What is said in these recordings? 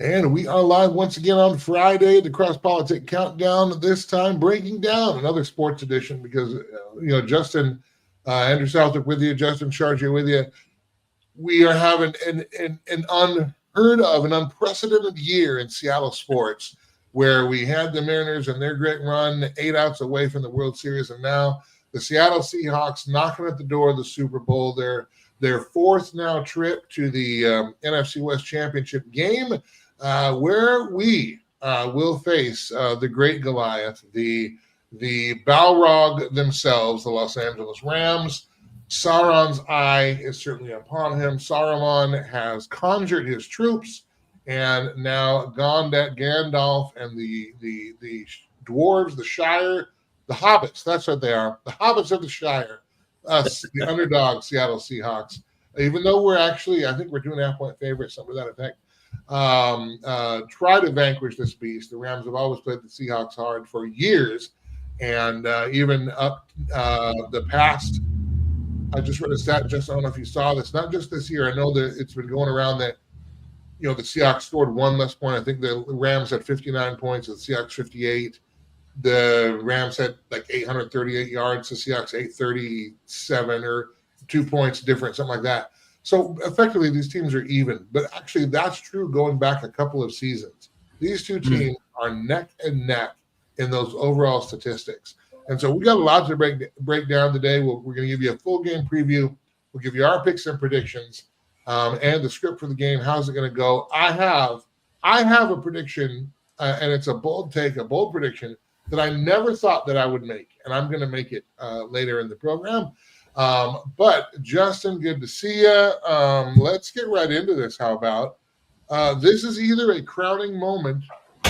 And we are live once again on Friday, the CrossPolitic Countdown, this time breaking down another sports edition because, Justin, Andrew Southwick with you, Justin Chartier with you. We are having an unheard of, an unprecedented year in Seattle sports where we had the Mariners and their great run 8 outs away from the World Series, and now the Seattle Seahawks knocking at the door of the Super Bowl. Their fourth now trip to the NFC West Championship game, where we will face the great Goliath, the Balrog themselves, the Los Angeles Rams. Sauron's eye is certainly upon him. Saruman has conjured his troops, and now Gandalf and the dwarves, the Shire, the hobbits, that's what they are, the hobbits of the Shire, us, the underdog Seattle Seahawks. Even though we're actually, I think we're 2.5-point favorites, something to that effect, try to vanquish this beast. The Rams have always played the Seahawks hard for years, and even up the past, I just read a stat, just I don't know if you saw this, not just this year. I know that it's been going around that, the Seahawks scored one less point. I think the Rams had 59 points, the Seahawks 58. The Rams had like 838 yards, the Seahawks 837, or 2 points different, something like that. So effectively, these teams are even. But actually, that's true going back a couple of seasons. These two teams are neck and neck in those overall statistics. And so we got a lot to break down today. We're going to give you a full game preview. We'll give you our picks and predictions, and the script for the game. How's it going to go? I have a prediction, and it's a bold take, a bold prediction that I never thought that I would make, and I'm going to make it later in the program. But Justin, good to see you. Let's get right into this. How about this is either a crowning moment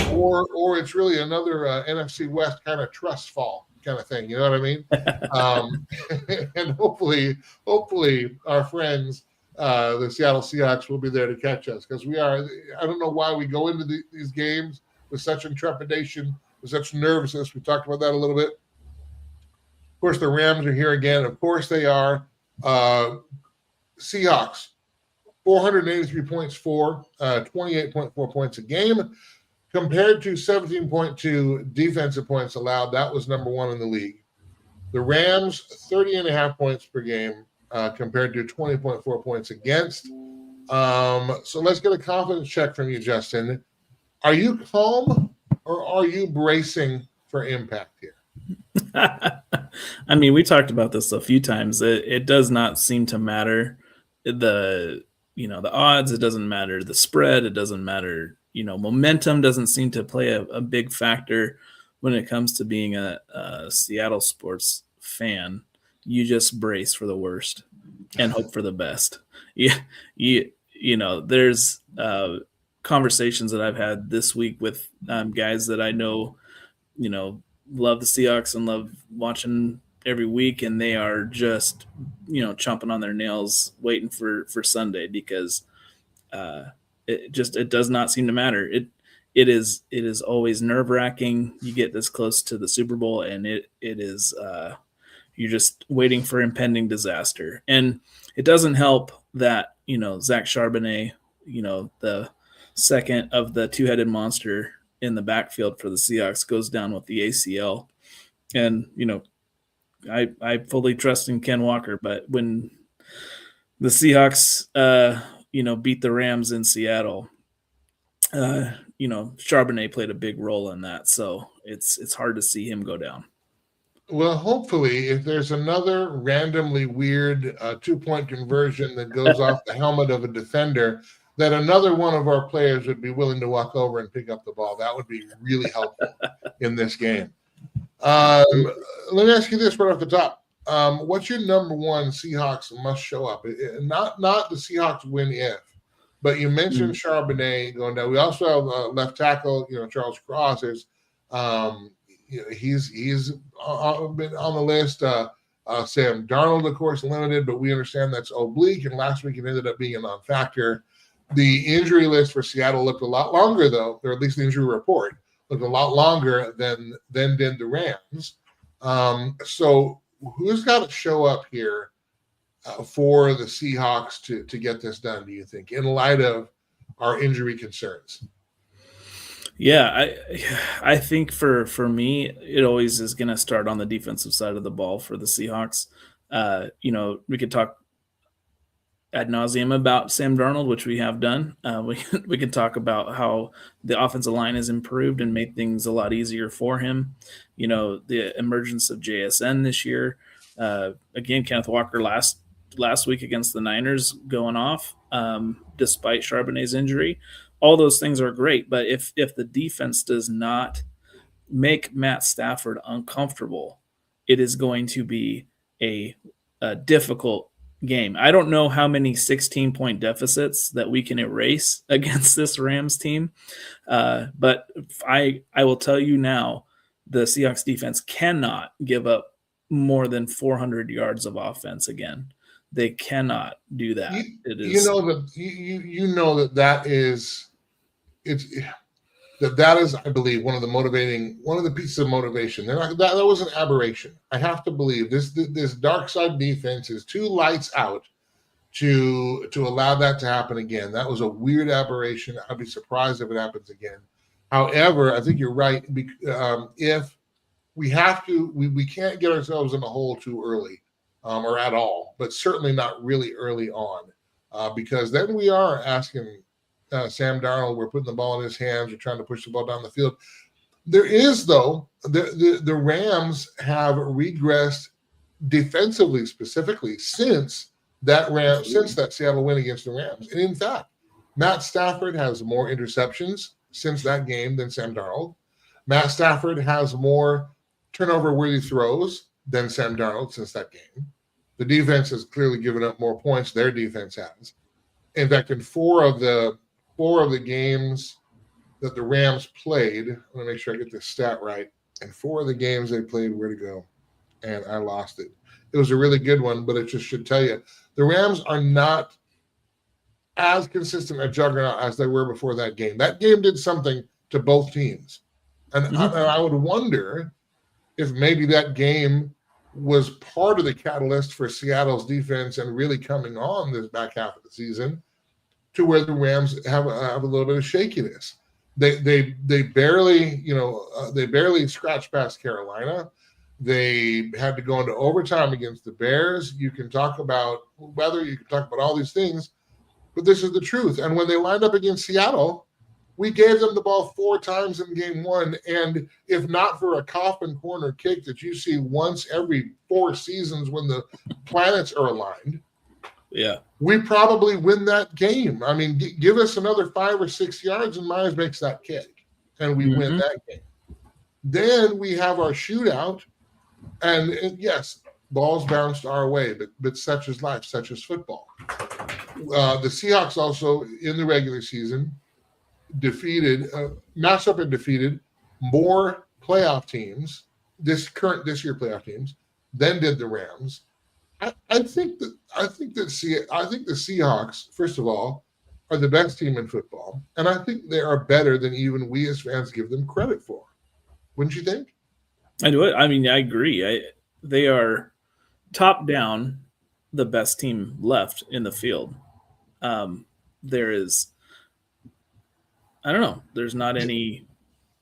or it's really another NFC West kind of trust fall kind of thing. You know what I mean? And hopefully our friends, the Seattle Seahawks, will be there to catch us, because we are. I don't know why we go into these games with such intrepidation, with such nervousness. We talked about that a little bit. Of course, the Rams are here again. Of course, they are. Seahawks, 483 points for 28.4 points a game, compared to 17.2 defensive points allowed. That was number one in the league. The Rams, 30.5 points per game, compared to 20.4 points against. So let's get a confidence check from you, Justin. Are you calm, or are you bracing for impact here? I mean, we talked about this a few times. It does not seem to matter the odds. It doesn't matter the spread. It doesn't matter. Momentum doesn't seem to play a big factor when it comes to being a Seattle sports fan. You just brace for the worst and hope for the best. There's conversations that I've had this week with guys that I know, love the Seahawks and love watching every week, and they are just, chomping on their nails waiting for Sunday, because it does not seem to matter. It is always nerve-wracking. You get this close to the Super Bowl, and it is you're just waiting for impending disaster. And it doesn't help that, Zach Charbonnet, the second of the two-headed monster in the backfield for the Seahawks, goes down with the ACL. And, I fully trust in Ken Walker, but when the Seahawks, beat the Rams in Seattle, Charbonnet played a big role in that. So it's hard to see him go down. Well, hopefully, if there's another randomly weird 2-point conversion that goes off the helmet of a defender, that another one of our players would be willing to walk over and pick up the ball. That would be really helpful in this game. Let me ask you this right off the top. What's your number one Seahawks must show up? Not the Seahawks win if, but you mentioned Charbonnet going down. We also have left tackle, Charles Cross. There's, he's been on the list. Sam Darnold, of course, limited, but we understand that's oblique, and last week it ended up being a non-factor. The injury list for Seattle looked a lot longer, though, or at least the injury report looked a lot longer than did the Rams. So who's got to show up here for the Seahawks to get this done, do you think, in light of our injury concerns? Yeah, I think for me, it always is going to start on the defensive side of the ball for the Seahawks. We could talk ad nauseum about Sam Darnold, which we have done. We can talk about how the offensive line has improved and made things a lot easier for him. The emergence of JSN this year. Again, Kenneth Walker last week against the Niners going off despite Charbonnet's injury. All those things are great, but if the defense does not make Matt Stafford uncomfortable, it is going to be a difficult game. I don't know how many 16-point deficits that we can erase against this Rams team, but I will tell you now, the Seahawks defense cannot give up more than 400 yards of offense again. They cannot do that. That is that is, I believe, one of the pieces of motivation. That was an aberration. I have to believe this dark side defense is too lights out to allow that to happen again. That was a weird aberration. I'd be surprised if it happens again. However, I think you're right. If we have to, we can't get ourselves in a hole too early, or at all, but certainly not really early on, because then we are asking Sam Darnold, we're putting the ball in his hands, we're trying to push the ball down the field. There is, though, the Rams have regressed defensively, specifically since that Seattle win against the Rams. And in fact, Matt Stafford has more interceptions since that game than Sam Darnold. Matt Stafford has more turnover-worthy throws than Sam Darnold since that game. The defense has clearly given up more points. Their defense has. In fact, in four of the games that the Rams played, I'm going to make sure I get this stat right. In 4 of the games they played, where to go? And I lost it. It was a really good one, but it just should tell you the Rams are not as consistent a juggernaut as they were before that game. That game did something to both teams. And I would wonder if maybe that game was part of the catalyst for Seattle's defense and really coming on this back half of the season to where the Rams have a little bit of shakiness. They barely scratched past Carolina. They had to go into overtime against the Bears. You can talk about weather, you can talk about all these things, but this is the truth. And when they lined up against Seattle, we gave them the ball 4 times in game 1. And if not for a coffin corner kick that you see once every 4 seasons when the planets are aligned, we probably win that game. I mean, give us another 5 or 6 yards and Myers makes that kick, and we win that game. Then we have our shootout, and yes, balls bounced our way, but such is life, such is football. The Seahawks also, in the regular season, defeated more playoff teams, this year playoff teams, than did the Rams. I think the Seahawks, first of all, are the best team in football, and I think they are better than even we as fans give them credit for. Wouldn't you think? I do. I mean, I agree. They are top down the best team left in the field. There is, I don't know. There's not any.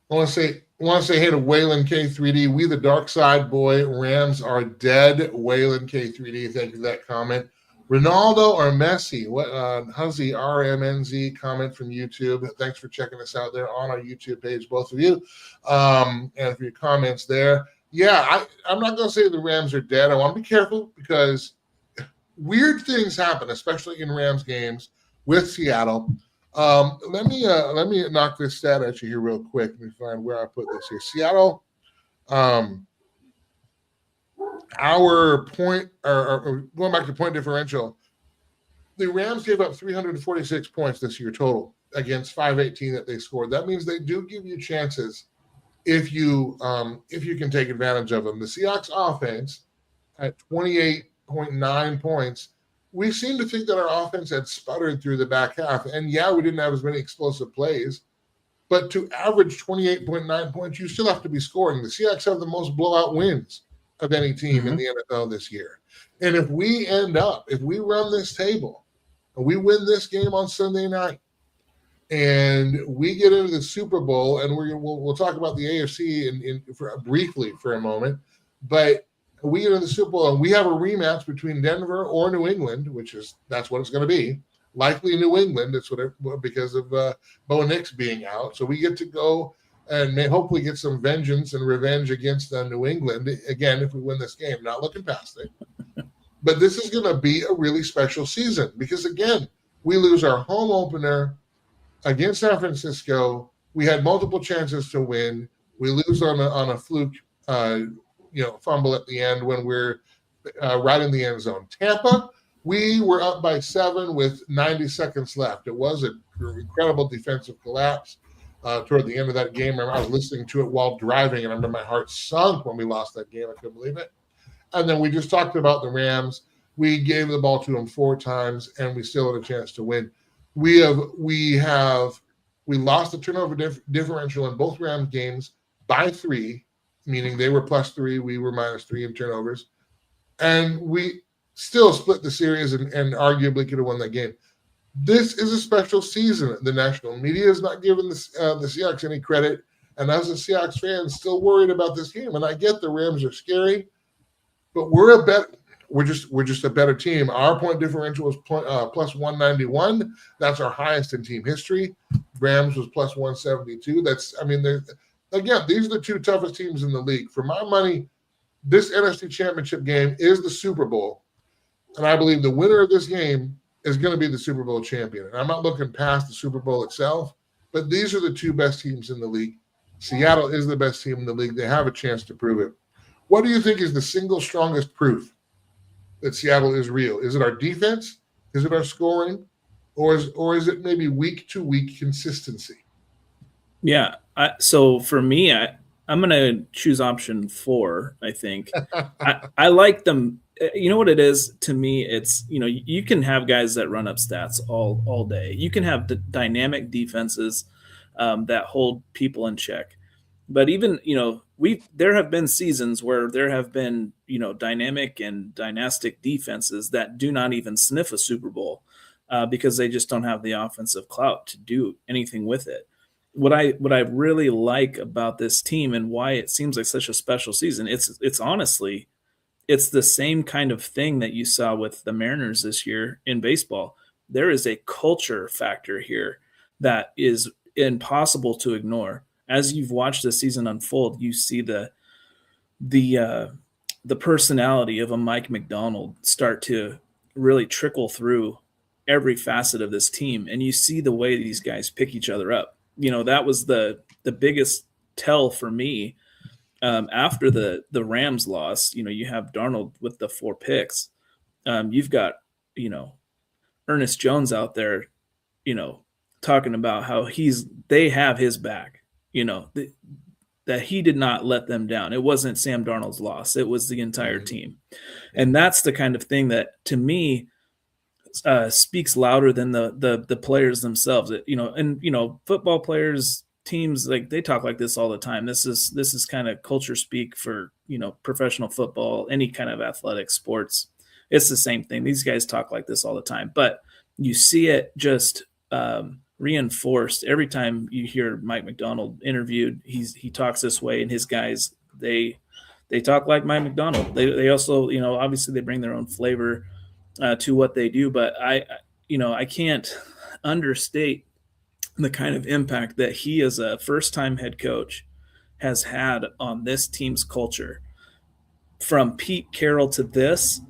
I want to say hey to Waylon K3D. We the dark side boy. Rams are dead. Waylon K3D. Thank you for that comment. Ronaldo or Messi? What Huzzy RMNZ comment from YouTube. Thanks for checking us out there on our YouTube page, both of you, and for your comments there. Yeah, I'm not going to say the Rams are dead. I want to be careful because weird things happen, especially in Rams games with Seattle. Let me knock this stat at you here real quick. Let me find where I put this here. Seattle, our point, or going back to point differential, the Rams gave up 346 points this year total against 518 that they scored. That means they do give you chances if you can take advantage of them. The Seahawks offense at 28.9 points. We seem to think that our offense had sputtered through the back half. And yeah, we didn't have as many explosive plays, but to average 28.9 points, you still have to be scoring. The Seahawks have the most blowout wins of any team in the NFL this year. And if we run this table and we win this game on Sunday night, and we get into the Super Bowl, and we'll talk about the AFC briefly for a moment, but we get into the Super Bowl, and we have a rematch between Denver or New England, that's what it's going to be. Likely New England. That's because of Bo Nix being out. So we get to go and hopefully get some vengeance and revenge against New England again if we win this game. Not looking past it, but this is going to be a really special season because again we lose our home opener against San Francisco. We had multiple chances to win. We lose on a fluke. Fumble at the end when we're right in the end zone. Tampa, we were up by 7 with 90 seconds left. It was an incredible defensive collapse toward the end of that game. I was listening to it while driving, and I remember my heart sunk when we lost that game. I couldn't believe it. And then we just talked about the Rams. We gave the ball to them 4 times, and we still had a chance to win. We lost the turnover differential in both Rams games by 3. Meaning they were +3, we were -3 in turnovers. And we still split the series and arguably could have won that game. This is a special season. The national media is not giving the Seahawks any credit. And as a Seahawks fan, still worried about this game. And I get the Rams are scary, but we're just a better team. Our point differential was +191. That's our highest in team history. Rams was +172. Again, these are the 2 toughest teams in the league. For my money, this NFC Championship game is the Super Bowl. And I believe the winner of this game is going to be the Super Bowl champion. And I'm not looking past the Super Bowl itself, but these are the 2 best teams in the league. Seattle is the best team in the league. They have a chance to prove it. What do you think is the single strongest proof that Seattle is real? Is it our defense? Is it our scoring? Or is it maybe week-to-week consistency? Yeah. So for me, I'm going to choose option 4, I think. I like them. You know what it is to me? It's, you can have guys that run up stats all day. You can have dynamic defenses that hold people in check. But even, there have been seasons where there have been, dynamic and dynastic defenses that do not even sniff a Super Bowl because they just don't have the offensive clout to do anything with it. What I really like about this team and why it seems like such a special season, it's honestly, it's the same kind of thing that you saw with the Mariners this year in baseball. There is a culture factor here that is impossible to ignore. As you've watched the season unfold, you see the personality of a Mike McDonald start to really trickle through every facet of this team, and you see the way these guys pick each other up. That was the biggest tell for me after the Rams loss. You have Darnold with the 4 picks. You've got, Ernest Jones out there, talking about how they have his back, that he did not let them down. It wasn't Sam Darnold's loss. It was the entire team. And that's the kind of thing that to me speaks louder than the players themselves. Football players, teams, like they talk like this all the time. This is kind of culture speak for professional football, any kind of athletic sports. It's the same thing. These guys talk like this all the time, but you see it just reinforced every time you hear Mike McDonald interviewed. He talks this way, and his guys they talk like Mike McDonald. They also obviously they bring their own flavor to what they do, but I can't understate the kind of impact that he as a first-time head coach has had on this team's culture. From Pete Carroll to this,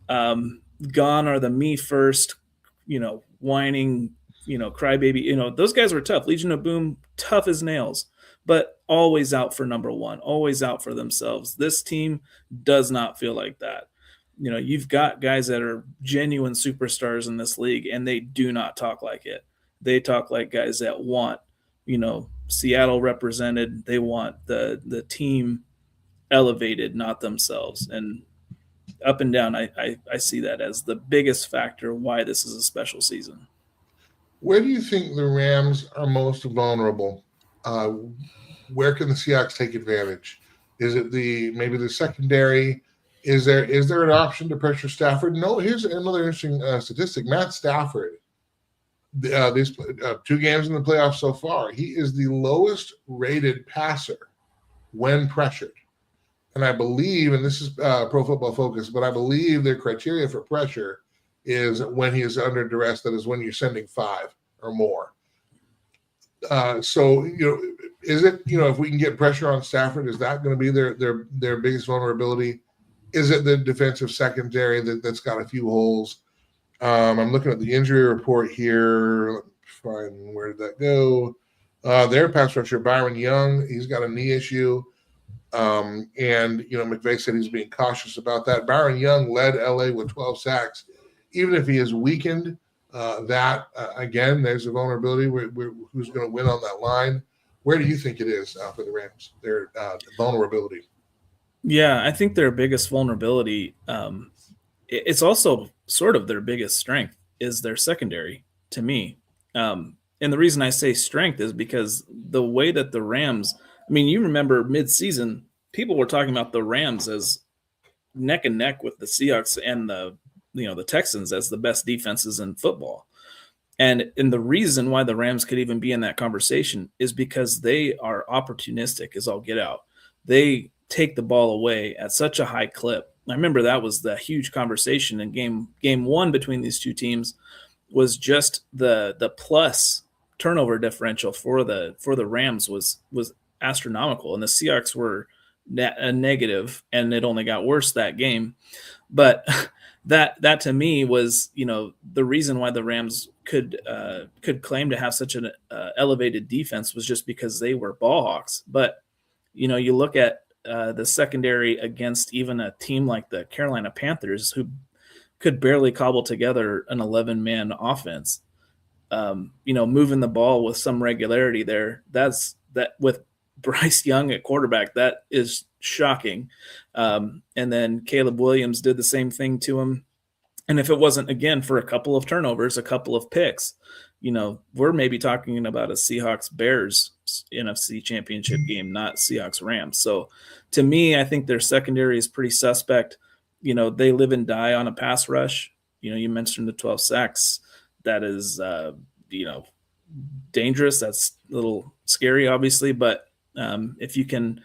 gone are the me first, whining, crybaby. Those guys were tough. Legion of Boom, tough as nails, but always out for number one, always out for themselves. This team does not feel like that. You've got guys that are genuine superstars in this league, and they do not talk like it. They talk like guys that want, Seattle represented. They want the team elevated, not themselves. And up and down, I see that as the biggest factor why this is a special season. Where do you think the Rams are most vulnerable? Where can the Seahawks take advantage? Is it maybe the secondary? Is there an option to pressure Stafford? No, here's another interesting statistic. Matt Stafford these 2 games in the playoffs so far, he is the lowest rated passer when pressured. And I believe, and this is Pro Football Focus, but I believe their criteria for pressure is when he is under duress. That is when you're sending 5 or more. So, is it, if we can get pressure on Stafford, is that going to be their biggest vulnerability? Is it the defensive secondary that's got a few holes? I'm looking at the injury report here. Let me find, where did that go? Their pass rusher, Byron Young, he's got a knee issue. And McVay said he's being cautious about that. Byron Young led LA with 12 sacks. Even if he is weakened, again, there's a vulnerability. Who's going to win on that line? Where do you think it is for the Rams, their vulnerability? Yeah, I think their biggest vulnerability, it's also sort of their biggest strength, is their secondary, to me. And the reason I say strength is because the way that the Rams, you remember mid-season, people were talking about the Rams as neck and neck with the Seahawks and the Texans as the best defenses in football. And the reason why the Rams could even be in that conversation is because they are opportunistic as all get out. They take the ball away at such a high clip. I remember that was the huge conversation in game 1 between these two teams, was just the plus turnover differential for the Rams was astronomical, and the Seahawks were a negative, and it only got worse that game. But that to me was, the reason why the Rams could claim to have such an elevated defense was just because they were ball hawks. But you look at the secondary against even a team like the Carolina Panthers, who could barely cobble together an 11-man offense. Moving the ball with some regularity there, that with Bryce Young at quarterback, that is shocking. And then Caleb Williams did the same thing to him. And if it wasn't, again, for a couple of turnovers, a couple of picks, we're maybe talking about a Seahawks-Bears NFC Championship game, not Seahawks-Rams. So to me, I think their secondary is pretty suspect. They live and die on a pass rush. You mentioned the 12 sacks. That is, dangerous. That's a little scary, obviously. But if you can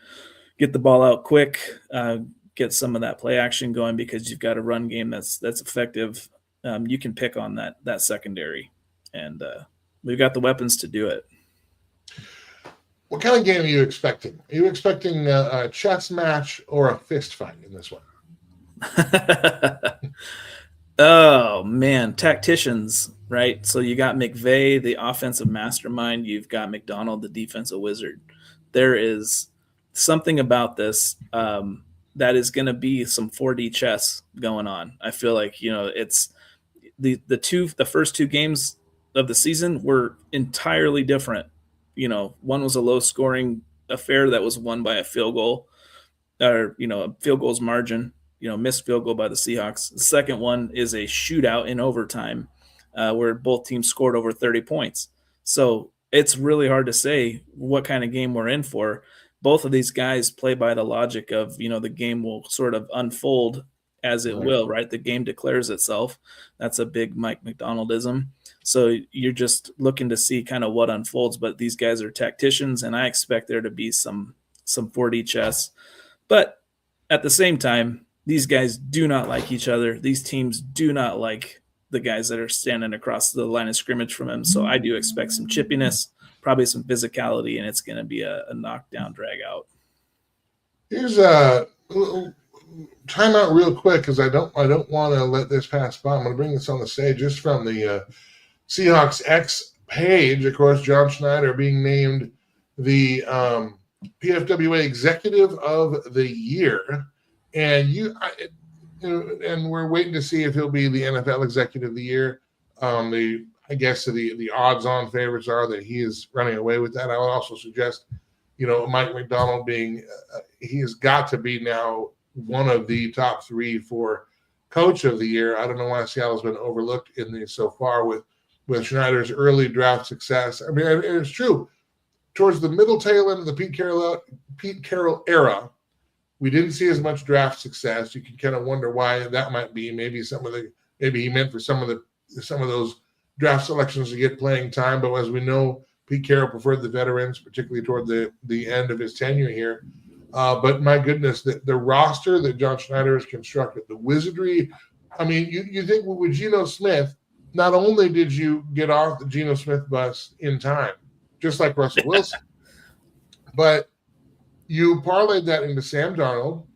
get the ball out quick, get some of that play action going because you've got a run game that's effective, you can pick on that secondary. And we've got the weapons to do it. What kind of game are you expecting? Are you expecting a chess match or a fist fight in this one? Oh, man. Tacticians, right? So you got McVay, the offensive mastermind. You've got McDonald, the defensive wizard. There is something about this that is going to be some 4D chess going on. I feel like, it's the first 2 games of the season were entirely different. One was a low-scoring affair that was won by a field goal, or a field goal's margin. Missed field goal by the Seahawks. The second one is a shootout in overtime where both teams scored over 30 points. So it's really hard to say what kind of game we're in for. Both of these guys play by the logic of, the game will sort of unfold as it will, right? The game declares itself. That's a big Mike McDonaldism. So you're just looking to see kind of what unfolds. But these guys are tacticians, and I expect there to be some 4D chess. But at the same time, these guys do not like each other. These teams do not like the guys that are standing across the line of scrimmage from them. So I do expect some chippiness, probably some physicality, and it's going to be a knockdown, drag out. Here's a time out real quick because I don't want to let this pass by. I'm going to bring this on the stage just from the Seahawks X page. Of course, John Schneider being named the PFWA Executive of the Year. And and we're waiting to see if he'll be the NFL Executive of the Year. I guess the odds-on favorites are that he is running away with that. I would also suggest, Mike McDonald being he has got to be now one of the top 3 for Coach of the Year. I don't know why Seattle's been overlooked in this so far with Schneider's early draft success. It's true. Towards the middle tail end of the Pete Carroll era, we didn't see as much draft success. You can kind of wonder why that might be. Maybe he meant for some of those draft selections to get playing time. But as we know, Pete Carroll preferred the veterans, particularly toward the end of his tenure here. But my goodness, the roster that John Schneider has constructed, the wizardry. I mean, you think with Geno Smith, not only did you get off the Geno Smith bus in time, just like Russell Wilson, but you parlayed that into Sam Darnold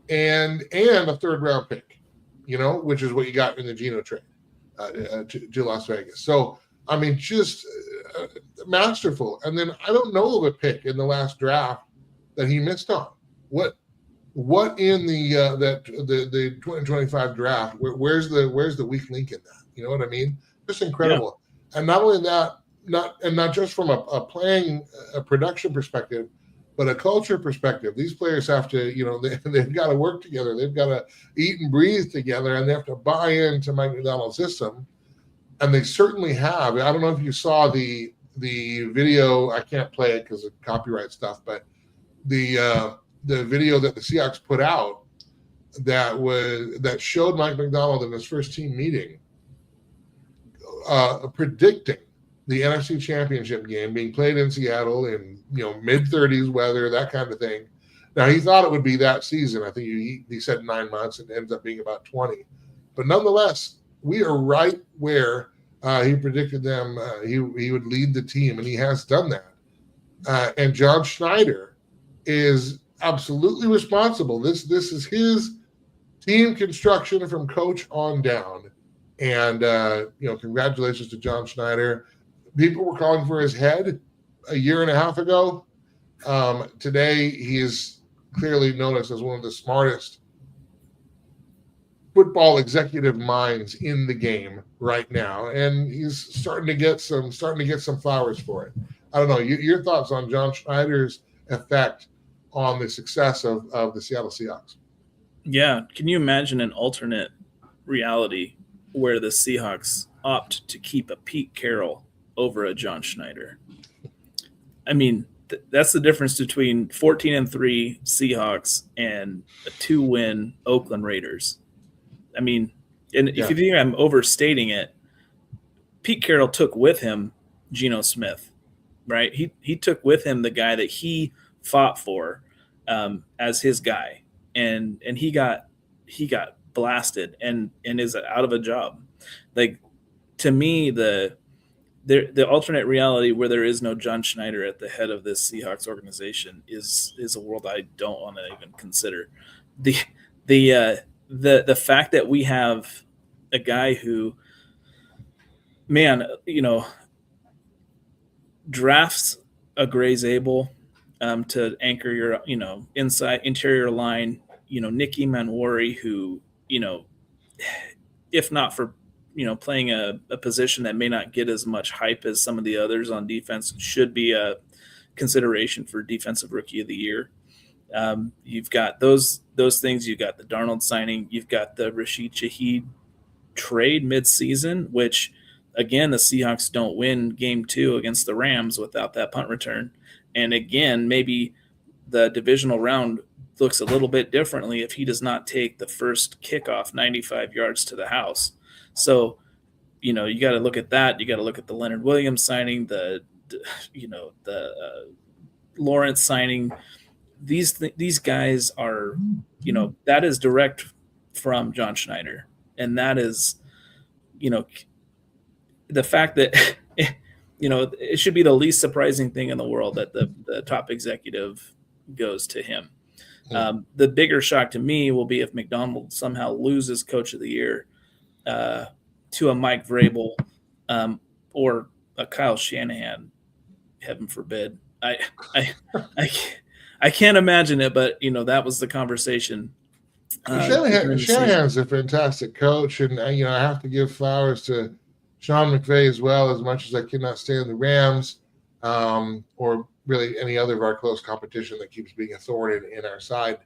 and a third-round pick, which is what you got in the Geno trade to Las Vegas. So, I mean, just masterful. And then I don't know of a pick in the last draft that he missed on. What in the 2025 draft? Where's the weak link in that? You know what I mean? Just incredible. Yeah. And not only that, not just from a production perspective, but a culture perspective. These players have to, they've got to work together. They've got to eat and breathe together, and they have to buy into Mike McDonald's system. And they certainly have. I don't know if you saw the video. I can't play it because of copyright stuff, but the video that the Seahawks put out that showed Mike McDonald in his first team meeting predicting the NFC Championship game being played in Seattle in mid-30s weather, that kind of thing. Now, he thought it would be that season. I think he said 9 months, and it ends up being about 20. But nonetheless, we are right where he predicted them. He would lead the team, and he has done that. And John Schneider is absolutely responsible. This is his team construction from coach on down. And, congratulations to John Schneider. People were calling for his head a year and a half ago. Today, he is clearly noticed as one of the smartest football executive minds in the game right now, and he's starting to get some flowers for it. I don't know. Your thoughts on John Schneider's effect on the success of the Seattle Seahawks? Yeah, can you imagine an alternate reality where the Seahawks opt to keep a Pete Carroll over a John Schneider? I mean, that's the difference between 14-3 Seahawks and a 2-win Oakland Raiders. I mean, and if you think I'm overstating it, Pete Carroll took with him Geno Smith, right? He took with him the guy that he fought for as his guy, and he got blasted and is out of a job. Like, to me, the alternate reality where there is no John Schneider at the head of this Seahawks organization is a world I don't want to even consider. The fact that we have a guy who, drafts a Gray Zabel to anchor your, interior line, Nicky Manwari, who, if not for, playing a position that may not get as much hype as some of the others on defense, should be a consideration for Defensive Rookie of the Year. You've got those things. You've got the Darnold signing. You've got the Rashid Shaheed trade midseason, which, again, the Seahawks don't win game 2 against the Rams without that punt return. And again, maybe the divisional round looks a little bit differently if he does not take the first kickoff 95 yards to the house. So, you got to look at that. You got to look at the Leonard Williams signing, the Lawrence signing. These guys are, that is direct from John Schneider. And that is, the fact that, it should be the least surprising thing in the world that the top executive goes to him. The bigger shock to me will be if McDonald somehow loses Coach of the Year to a Mike Vrabel or a Kyle Shanahan, heaven forbid. I can't imagine it, but that was the conversation. Shanahan's a fantastic coach, and I have to give flowers to Sean McVay as well, as much as I cannot stand the Rams or really any other of our close competition that keeps being a thorn in our side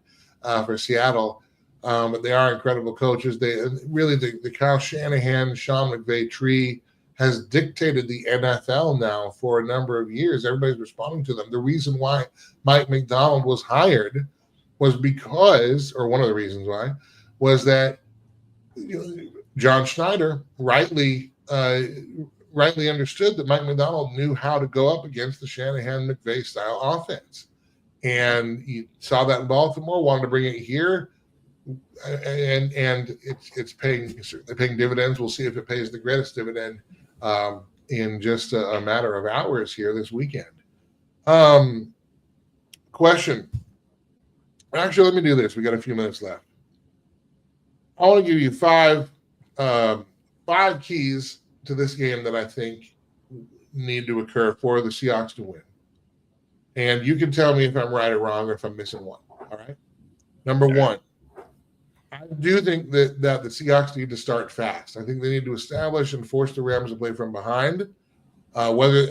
for Seattle. But they are incredible coaches. They really the Kyle Shanahan, Sean McVay tree has dictated the NFL now for a number of years. Everybody's responding to them. The reason why Mike McDonald was hired was because, or one of the reasons why, was that John Schneider rightly rightly understood that Mike Macdonald knew how to go up against the Shanahan-McVay style offense. And he saw that in Baltimore, wanted to bring it here. And it's certainly paying dividends. We'll see if it pays the greatest dividend in just a matter of hours here this weekend. Question. Actually, let me do this. We got a few minutes left. I want to give you five keys to this game that I think need to occur for the Seahawks to win. And you can tell me if I'm right or wrong or if I'm missing one. All right. Number one, I do think that the Seahawks need to start fast. I think they need to establish and force the Rams to play from behind. Whether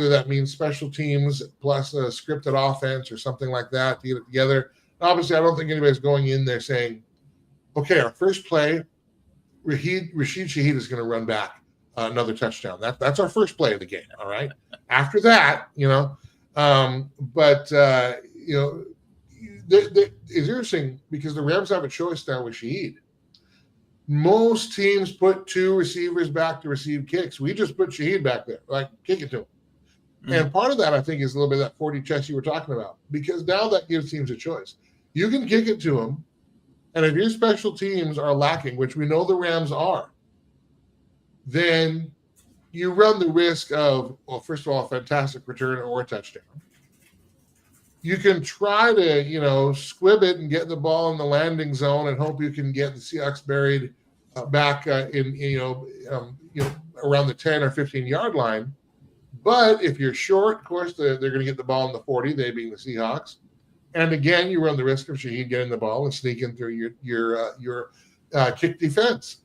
that means special teams plus a scripted offense or something like that to get it together. Obviously, I don't think anybody's going in there saying, okay, our first play, Rashid Shaheed is going to run back another touchdown. That's our first play of the game, all right? After that, it's interesting because the Rams have a choice now with Shaheed. Most teams put two receivers back to receive kicks. We just put Shaheed back there, like kick it to him. Mm-hmm. And part of that, I think, is a little bit of that 40 chess you were talking about, because now that gives teams a choice. You can kick it to him, and if your special teams are lacking, which we know the Rams are, then you run the risk of, well, first of all, a fantastic return or a touchdown. You can try to, squib it and get the ball in the landing zone and hope you can get the Seahawks buried back around the 10 or 15-yard line. But if you're short, of course, they're going to get the ball in the 40, they being the Seahawks. And again, you run the risk of Shaheed getting the ball and sneaking through your kick defense.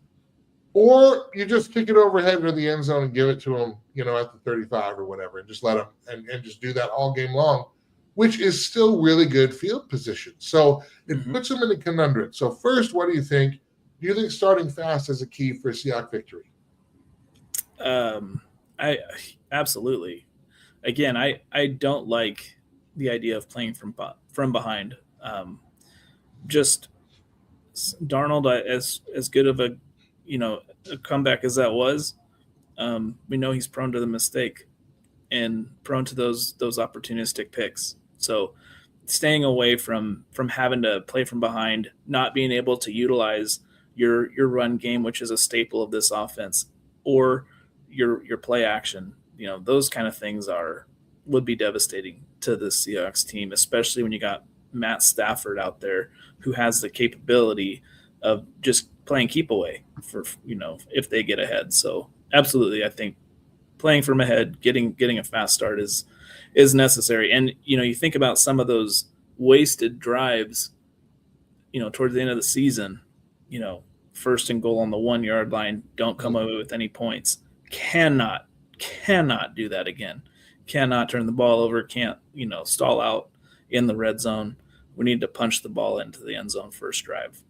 Or you just kick it overhead to the end zone and give it to him, at the 35 or whatever, and just let him and just do that all game long, which is still really good field position. So it puts them in a conundrum. So first, what do you think? Do you think starting fast is a key for a Seahawks victory? I absolutely. Again, I don't like the idea of playing from behind. Just Darnold, as good of a comeback as that was, we know he's prone to the mistake and prone to those opportunistic picks. So staying away from having to play from behind, not being able to utilize your run game, which is a staple of this offense, or your play action, those kind of things would be devastating to the Seahawks team, especially when you got Matt Stafford out there who has the capability of just playing keep away for if they get ahead. So absolutely, I think playing from ahead, getting a fast start is necessary. And you think about some of those wasted drives, towards the end of the season, first and goal on the 1 yard line, don't come away with any points. Cannot do that again. Cannot turn the ball over. Can't stall out in the red zone. We need to punch the ball into the end zone first drive.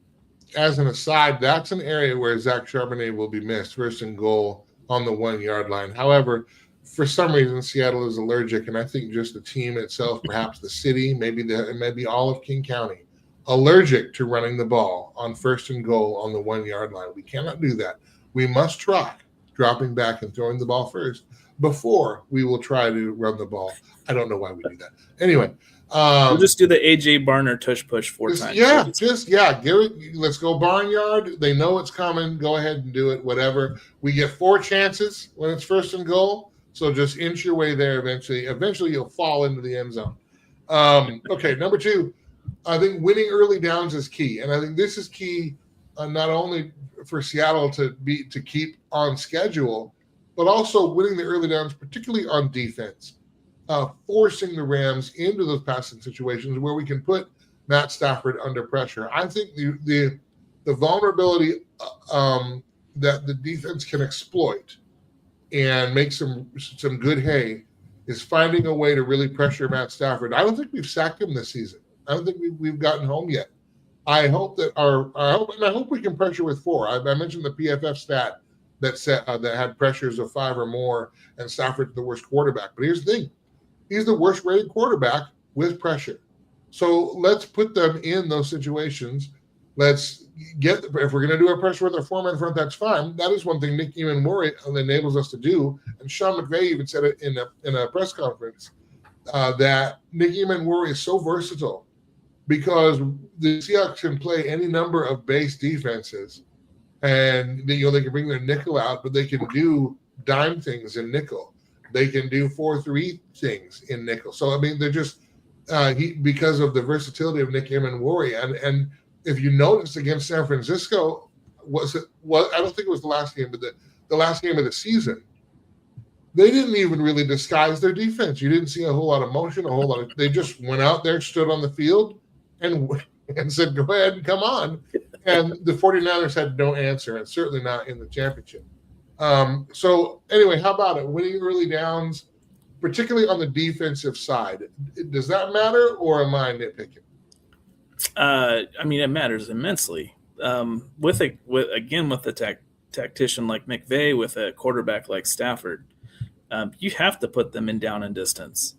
As an aside, that's an area where Zach Charbonnet will be missed, first and goal on the 1 yard line. However, for some reason, Seattle is allergic, and I think just the team itself, perhaps the city, maybe all of King County, allergic to running the ball on first and goal on the 1 yard line. We cannot do that. We must try dropping back and throwing the ball first before we will try to run the ball. I don't know why we do that. Anyway. We'll just do the AJ Barner tush push 4 times. Give it. Let's go barnyard. They know it's coming. Go ahead and do it. Whatever. We get 4 chances when it's first and goal. So just inch your way there. Eventually, you'll fall into the end zone. Okay, number 2. I think winning early downs is key, and I think this is key not only for Seattle to keep on schedule, but also winning the early downs, particularly on defense. Forcing the Rams into those passing situations where we can put Matt Stafford under pressure. I think the vulnerability that the defense can exploit and make some good hay is finding a way to really pressure Matt Stafford. I don't think we've sacked him this season. I don't think we've gotten home yet. I hope that I hope we can pressure with 4. I mentioned the PFF stat that had pressures of 5 or more, and Stafford's the worst quarterback. But here's the thing. He's the worst rated quarterback with pressure. So let's put them in those situations Let's get, if we're going to do a pressure with our foreman in front, that's fine. That is one thing Nick Eamon-Murray enables us to do. And Sean McVay even said it in a press conference that Nick Eamon-Murray is so versatile because the Seahawks can play any number of base defenses, and they can bring their nickel out, but they can do dime things in nickel. They can do 4-3 things in nickel. So I mean, they're just because of the versatility of Nick Eamon-Murray, and if you notice against San Francisco, I don't think it was the last game, but the last game of the season, they didn't even really disguise their defense. You didn't see a whole lot of motion, they just went out there, stood on the field, and said, go ahead and come on. And the 49ers had no answer, and certainly not in the championship. So anyway, how about it? Winning early downs, particularly on the defensive side. Does that matter, or am I nitpicking? I mean, it matters immensely. With a tactician like McVay, with a quarterback like Stafford, you have to put them in down and distance,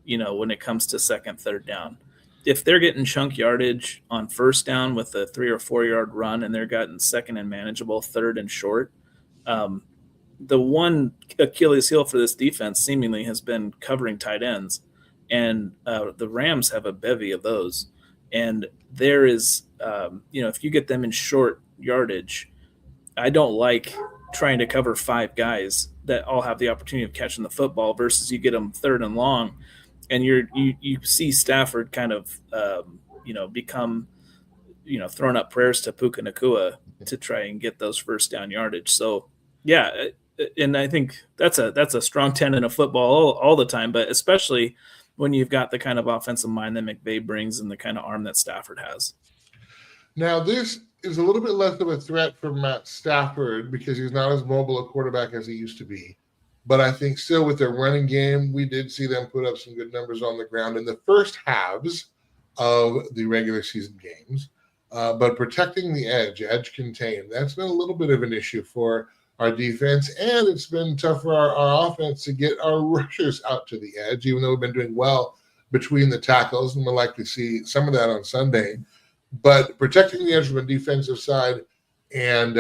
when it comes to second, third down. If they're getting chunk yardage on first down with a 3 or 4 yard run, and they're getting second and manageable, third and short, the one Achilles heel for this defense seemingly has been covering tight ends. And the Rams have a bevy of those. And there is, if you get them in short yardage, I don't like trying to cover 5 guys that all have the opportunity of catching the football versus you get them third and long, and you see Stafford kind of, become, throwing up prayers to Puka Nacua to try and get those first down yardage. So, yeah, and I think that's a strong tenet of football all the time, but especially when you've got the kind of offensive mind that McVay brings and the kind of arm that Stafford has. Now, this is a little bit less of a threat for Matt Stafford because he's not as mobile a quarterback as he used to be. But I think still with their running game, we did see them put up some good numbers on the ground in the first halves of the regular season games. But protecting the edge contained, that's been a little bit of an issue for our defense, and it's been tough for our offense to get our rushers out to the edge, even though we've been doing well between the tackles, and we'll likely see some of that on Sunday. But protecting the edge from a defensive side and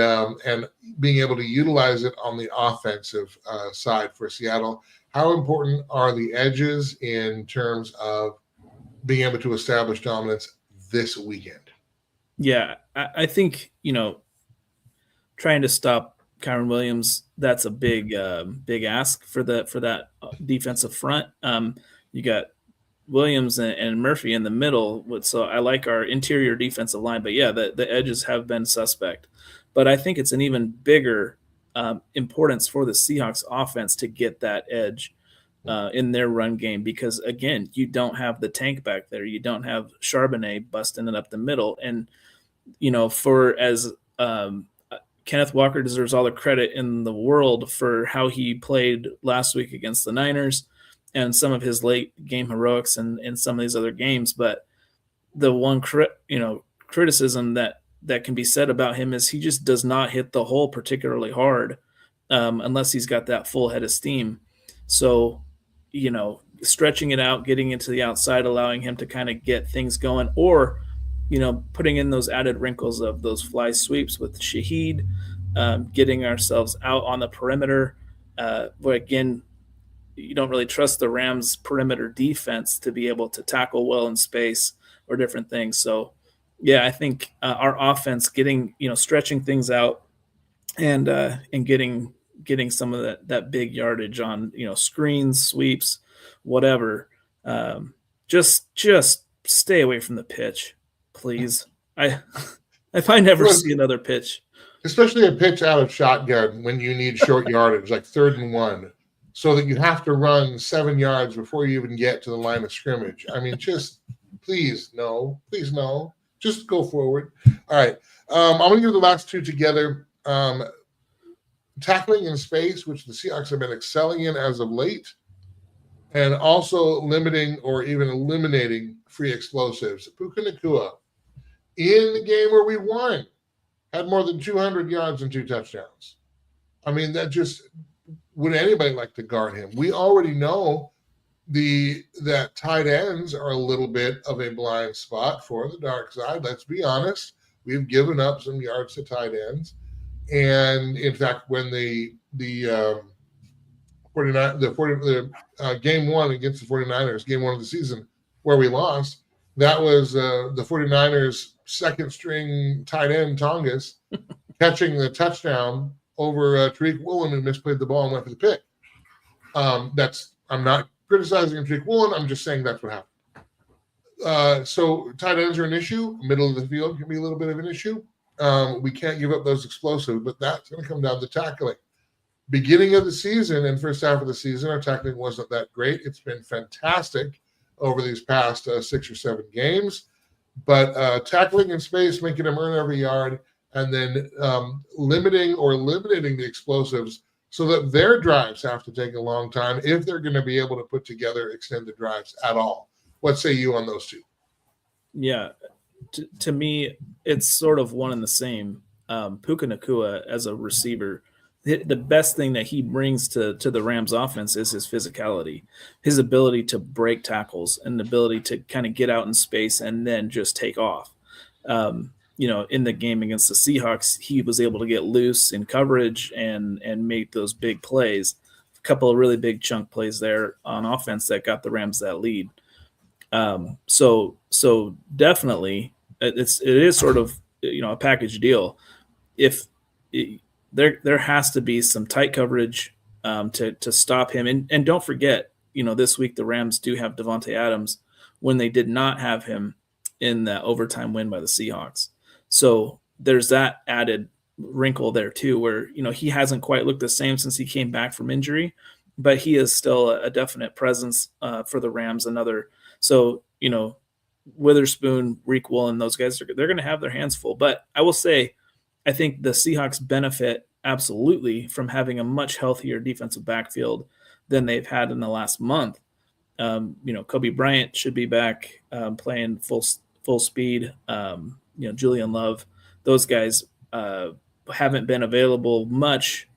being able to utilize it on the offensive side for Seattle, how important are the edges in terms of being able to establish dominance this weekend? Yeah, I think, trying to stop Kyren Williams, that's a big ask for that defensive front. You got Williams and Murphy in the middle, so I like our interior defensive line. But yeah, the edges have been suspect. But I think it's an even bigger importance for the Seahawks offense to get that edge in their run game, because again, you don't have the tank back there. You don't have Charbonnet busting it up the middle, and Kenneth Walker deserves all the credit in the world for how he played last week against the Niners and some of his late game heroics in some of these other games. But the one criticism that can be said about him is he just does not hit the hole particularly hard unless he's got that full head of steam. So, stretching it out, getting into the outside, allowing him to kind of get things going, or putting in those added wrinkles of those fly sweeps with Shaheed, getting ourselves out on the perimeter. But again, you don't really trust the Rams' perimeter defense to be able to tackle well in space or different things. So, yeah, I think our offense stretching things out and getting some of that big yardage on screens, sweeps, whatever. Just stay away from the pitch, please. If I never see another pitch, especially a pitch out of shotgun when you need short yardage, like 3rd and 1, so that you have to run 7 yards before you even get to the line of scrimmage. I mean, just please no, just go forward. All right, I'm going to give the last two together. Tackling in space, which the Seahawks have been excelling in as of late, and also limiting or even eliminating free explosives. Puka Nacua, in the game where we won, had more than 200 yards and 2 touchdowns. I mean, that just would anybody like to guard him? We already know that tight ends are a little bit of a blind spot for the dark side. Let's be honest. we've given up some yards to tight ends. And in fact, when the 49 game one against the 49ers, game one of the season where we lost, that was the 49ers second string tight end Tongas catching the touchdown over Tariq Woolen, who misplayed the ball and went for the pick. I'm not criticizing Tariq Woolen. I'm just saying that's what happened. So tight ends are an issue. Middle of the field can be a little bit of an issue. We can't give up those explosives, but that's going to come down to tackling. Beginning of the season and first half of the season, our tackling wasn't that great. It's been fantastic over these past 6 or 7 games. But tackling in space, making them earn every yard, and then limiting or eliminating the explosives so that their drives have to take a long time if they're going to be able to put together extended drives at all. What say you on those two? Yeah, to me, it's sort of one and the same. Puka Nacua as a receiver, the best thing that he brings to the Rams offense is his physicality, his ability to break tackles and the ability to kind of get out in space and then just take off. In the game against the Seahawks, he was able to get loose in coverage and make those big plays, a couple of really big chunk plays there on offense that got the Rams that lead. So definitely it is sort of, a package deal. If there has to be some tight coverage to stop him. And don't forget, this week the Rams do have Devontae Adams when they did not have him in that overtime win by the Seahawks. So there's that added wrinkle there too, where, he hasn't quite looked the same since he came back from injury, but he is still a definite presence for the Rams. So, Witherspoon, Reek Woolen, those guys, they're going to have their hands full. But I will say, I think the Seahawks benefit absolutely from having a much healthier defensive backfield than they've had in the last month. Kobe Bryant should be back playing full speed. Julian Love, those guys haven't been available much,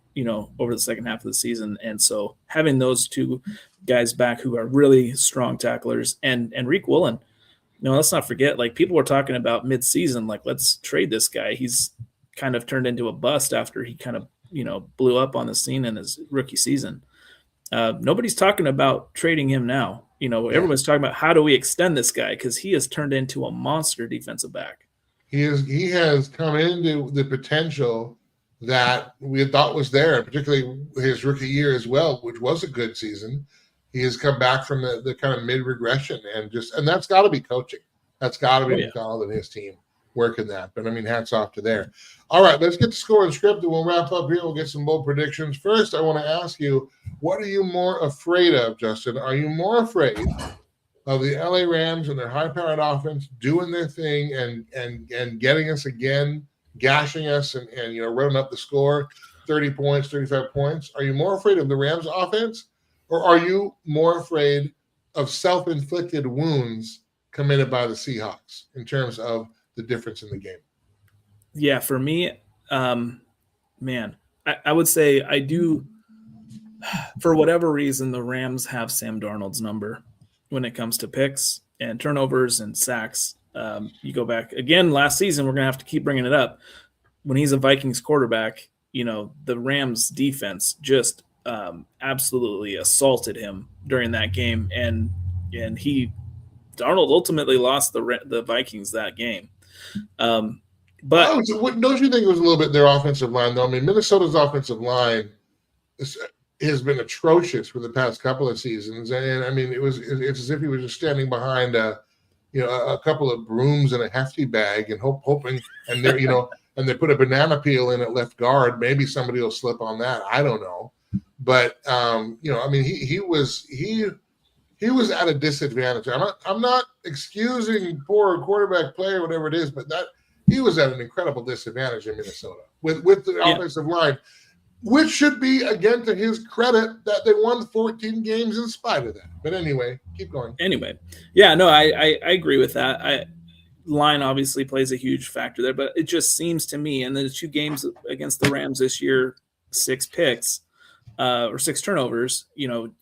over the second half of the season. And so having those two guys back who are really strong tacklers and Reek Woolen, let's not forget, people were talking about mid-season, let's trade this guy. He's kind of turned into a bust after he kind of, blew up on the scene in his rookie season. Nobody's talking about trading him now. Everyone's talking about how do we extend this guy, because he has turned into a monster defensive back. He has come into the potential that we thought was there, particularly his rookie year as well, which was a good season. He has come back from the kind of mid-regression and that's got to be coaching. That's got to be McDonald and his team working that. But, hats off to there. All right, let's get the score and script, and we'll wrap up here. We'll get some bold predictions. First, I want to ask you, what are you more afraid of, Justin? Are you more afraid of the LA Rams and their high-powered offense doing their thing and getting us again, gashing us and running up the score, 30 points, 35 points? Are you more afraid of the Rams offense, or are you more afraid of self-inflicted wounds committed by the Seahawks in terms of the difference in the game? Yeah, for me, I would say I do. For whatever reason, the Rams have Sam Darnold's number when it comes to picks and turnovers and sacks. You go back again last season, we're going to have to keep bringing it up. When he's a Vikings quarterback, the Rams defense just absolutely assaulted him during that game. And Darnold ultimately lost the Vikings that game. But don't you think it was a little bit their offensive line, though? Minnesota's offensive line has been atrocious for the past couple of seasons, and it's as if he was just standing behind a couple of brooms and a hefty bag and hoping, and and they put a banana peel in at left guard. Maybe somebody will slip on that. I don't know, but he was at a disadvantage. I'm not excusing poor quarterback play or whatever it is, but that he was at an incredible disadvantage in Minnesota with the offensive line, which should be, again, to his credit that they won 14 games in spite of that. But anyway, keep going. I agree with that. Line obviously plays a huge factor there, but it just seems to me, and the 2 games against the Rams this year, 6 picks or 6 turnovers, you've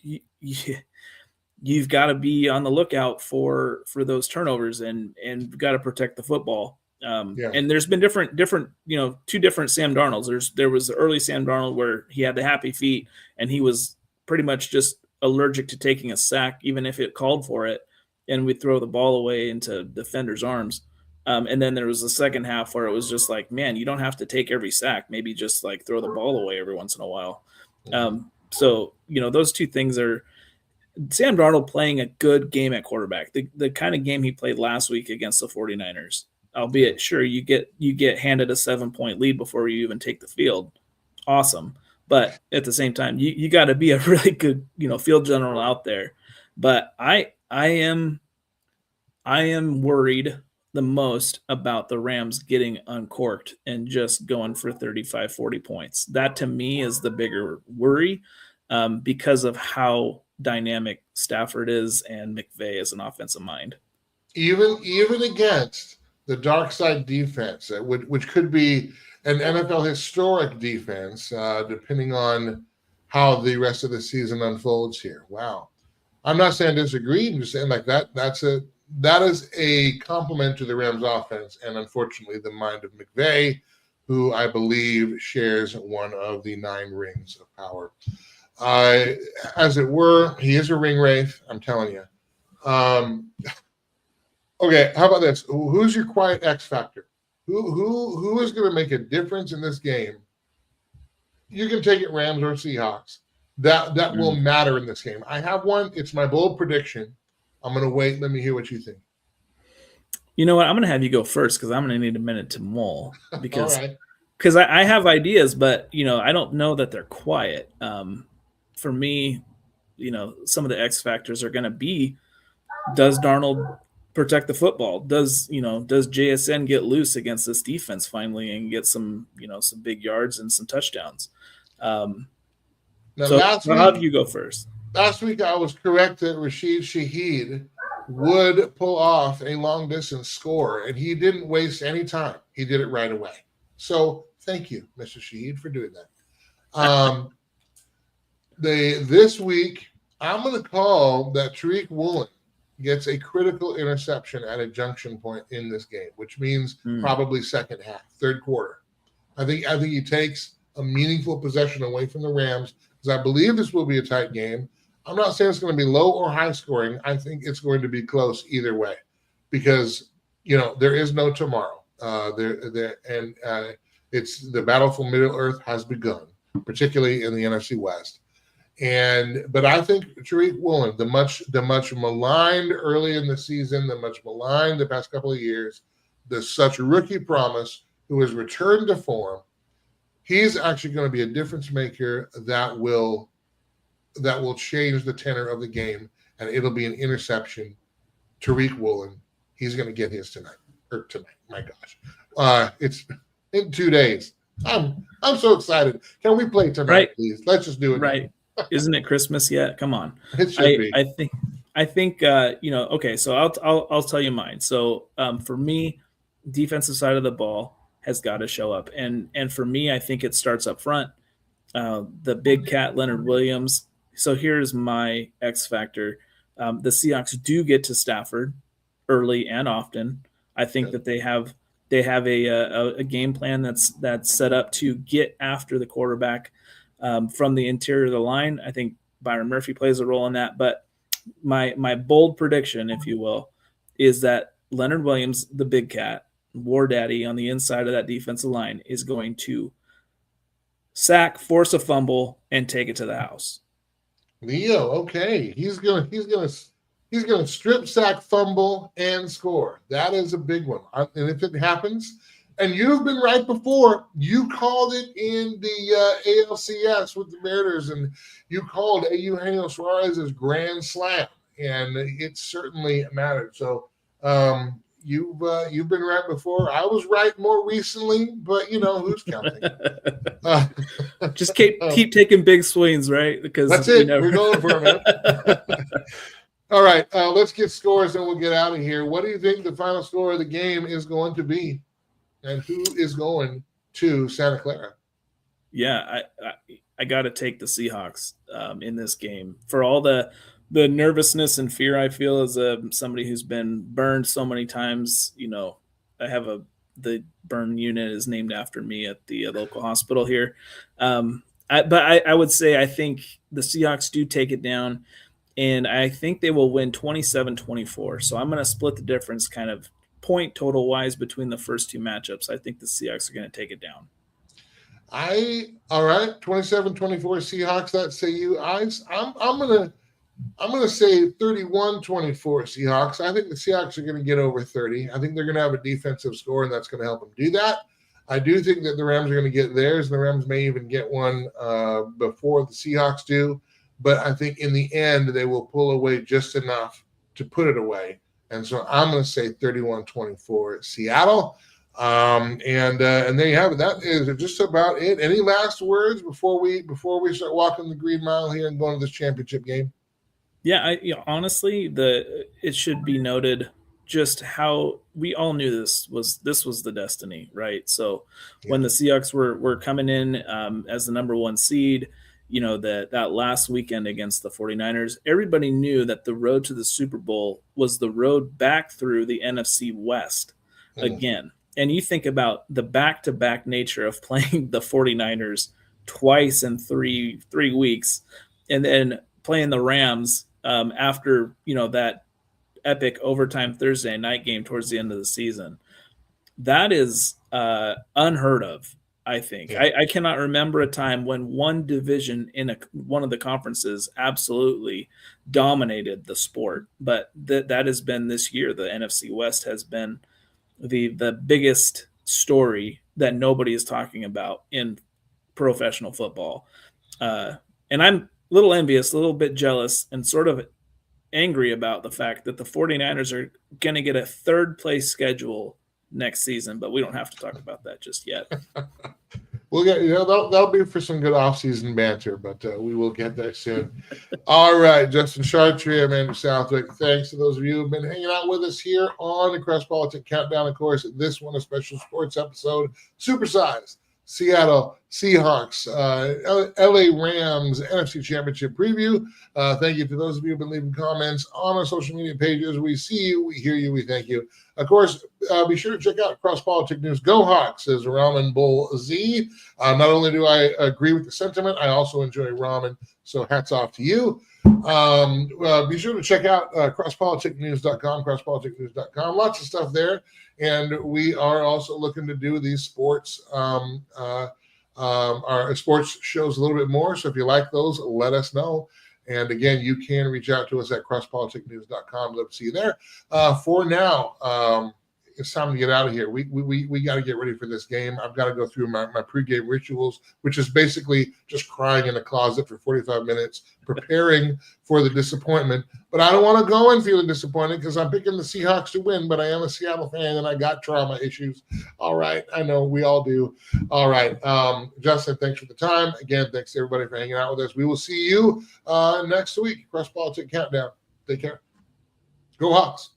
got to be on the lookout for those turnovers and got to protect the football. Yeah. And there's been different, two different Sam Darnolds. There was the early Sam Darnold where he had the happy feet and he was pretty much just allergic to taking a sack, even if it called for it, and we'd throw the ball away into defenders' arms. And then there was the second half where it was just like, man, you don't have to take every sack. Maybe just like throw the ball away every once in a while. So, those two things are Sam Darnold playing a good game at quarterback, the kind of game he played last week against the 49ers, albeit sure you get handed a 7-point lead before you even take the field. Awesome. But at the same time, you got to be a really good, field general out there. But I am worried the most about the Rams getting uncorked and just going for 35, 40 points. That to me is the bigger worry because of how dynamic Stafford is and McVay as an offensive mind. Even against the dark side defense, which could be an NFL historic defense, depending on how the rest of the season unfolds here. Wow. I'm not saying disagree. I'm just saying like that is a compliment to the Rams offense, and unfortunately the mind of McVay, who I believe shares one of the 9 rings of power. As it were, he is a ring wraith, I'm telling you. Okay, how about this? Who's your quiet X factor? Who is going to make a difference in this game? You can take it Rams or Seahawks. That will matter in this game. I have one. It's my bold prediction. I'm going to wait. Let me hear what you think. You know what? I'm going to have you go first because I'm going to need a minute to mull because All right. I have ideas, but I don't know that they're quiet. For me, some of the X factors are going to be: does Darnold protect the football? Does JSN get loose against this defense finally and get some big yards and some touchdowns? So how do you go first? Last week I was correct that Rashid Shaheed would pull off a long distance score, and he didn't waste any time. He did it right away. So thank you, Mr. Shaheed, for doing that. This week I'm going to call that Tariq Woolen gets a critical interception at a junction point in this game, which means probably second half, third quarter. I think he takes a meaningful possession away from the Rams because I believe this will be a tight game. I'm not saying it's going to be low or high scoring. I think it's going to be close either way because, there is no tomorrow. It's the battle for Middle Earth has begun, particularly in the NFC West. But I think Tariq Woolen, the much maligned early in the season, the much maligned the past couple of years, the such rookie promise who has returned to form, he's actually going to be a difference maker that will change the tenor of the game, and it'll be an interception. Tariq Woolen, he's going to get his tonight. My gosh, it's in 2 days. I'm so excited. Can we play tonight, right? Please? Let's just do it. Right. Now. Isn't it Christmas yet? Come on. It should be. I think okay, so I'll tell you mine. So for me, defensive side of the ball has got to show up. And for me, I think it starts up front. The big cat, Leonard Williams. So here's my X factor. The Seahawks do get to Stafford early and often. I think that they have a game plan that's set up to get after the quarterback from the interior of the line. I think Byron Murphy plays a role in that. But my bold prediction, if you will, is that Leonard Williams, the big cat, War Daddy on the inside of that defensive line, is going to sack, force a fumble, and take it to the house. Leo, okay, he's gonna strip sack, fumble, and score. That is a big one. And if it happens, and you've been right before, you called it in the ALCS with the Mariners, and you called Eugenio Suarez's grand slam, and it certainly mattered. So you've been right before. I was right more recently, but who's counting? Just keep taking big swings, right? Because that's it. We're going for it. All right, let's get scores and we'll get out of here. What do you think the final score of the game is going to be, and who is going to Santa Clara? Yeah, I got to take the Seahawks in this game for all the nervousness and fear I feel as somebody who's been burned so many times. I have a the burn unit is named after me at the local hospital here. But I would say I think the Seahawks do take it down, and I think they will win 27-24. So I'm going to split the difference kind of point total wise between the first two matchups. I think the Seahawks are going to take it down. All right, 27-24 Seahawks. That's say you. I'm gonna say 31-24 Seahawks. I think the Seahawks are going to get over 30. I think they're going to have a defensive score, and that's going to help them do that. I do think that the Rams are going to get theirs. The Rams may even get one before the Seahawks do. But I think in the end, they will pull away just enough to put it away. And so I'm going to say 31-24 Seattle. And there you have it. That is just about it. Any last words before we start walking the green mile here and going to this championship game? Yeah, honestly, it should be noted just how we all knew this was the destiny, right? So when the Seahawks were coming in as the number one seed, that last weekend against the 49ers, everybody knew that the road to the Super Bowl was the road back through the NFC West again. And you think about the back-to-back nature of playing the 49ers twice in three weeks, and then playing the Rams after that epic overtime Thursday night game towards the end of the season. That is unheard of, I think. Yeah. I cannot remember a time when one division in one of the conferences absolutely dominated the sport. But that has been this year. The NFC West has been the biggest story that nobody is talking about in professional football. And I'm a little envious, a little bit jealous, and sort of angry about the fact that the 49ers are going to get a third place schedule next season, but we don't have to talk about that just yet. We'll get, that'll be for some good off-season banter, but we will get there soon. All right, Justin Chartree, I'm Andrew Southwick. Thanks to those of you who've been hanging out with us here on the CrossPolitic Countdown. Of course, this one, a special sports episode, supersized. Seattle Seahawks, LA Rams, NFC Championship preview. Thank you to those of you who have been leaving comments on our social media pages. We see you, we hear you, we thank you. Of course, be sure to check out CrossPolitic News. Go Hawks, says Ramen Bull Z. Not only do I agree with the sentiment, I also enjoy ramen, so hats off to you. Be sure to check out CrossPoliticNews.com, CrossPoliticNews.com. Lots of stuff there. And we are also looking to do these sports, our sports shows a little bit more. So if you like those, let us know. And again, you can reach out to us at CrossPoliticNews.com. Love to see you there. For now, it's time to get out of here. We got to get ready for this game. I've got to go through my pregame rituals, which is basically just crying in a closet for 45 minutes, preparing for the disappointment. But I don't want to go and feeling disappointed because I'm picking the Seahawks to win, but I am a Seattle fan and I got trauma issues. All right. I know we all do. All right. Justin, thanks for the time. Again, thanks to everybody for hanging out with us. We will see you next week. CrossPolitic Countdown. Take care. Go Hawks.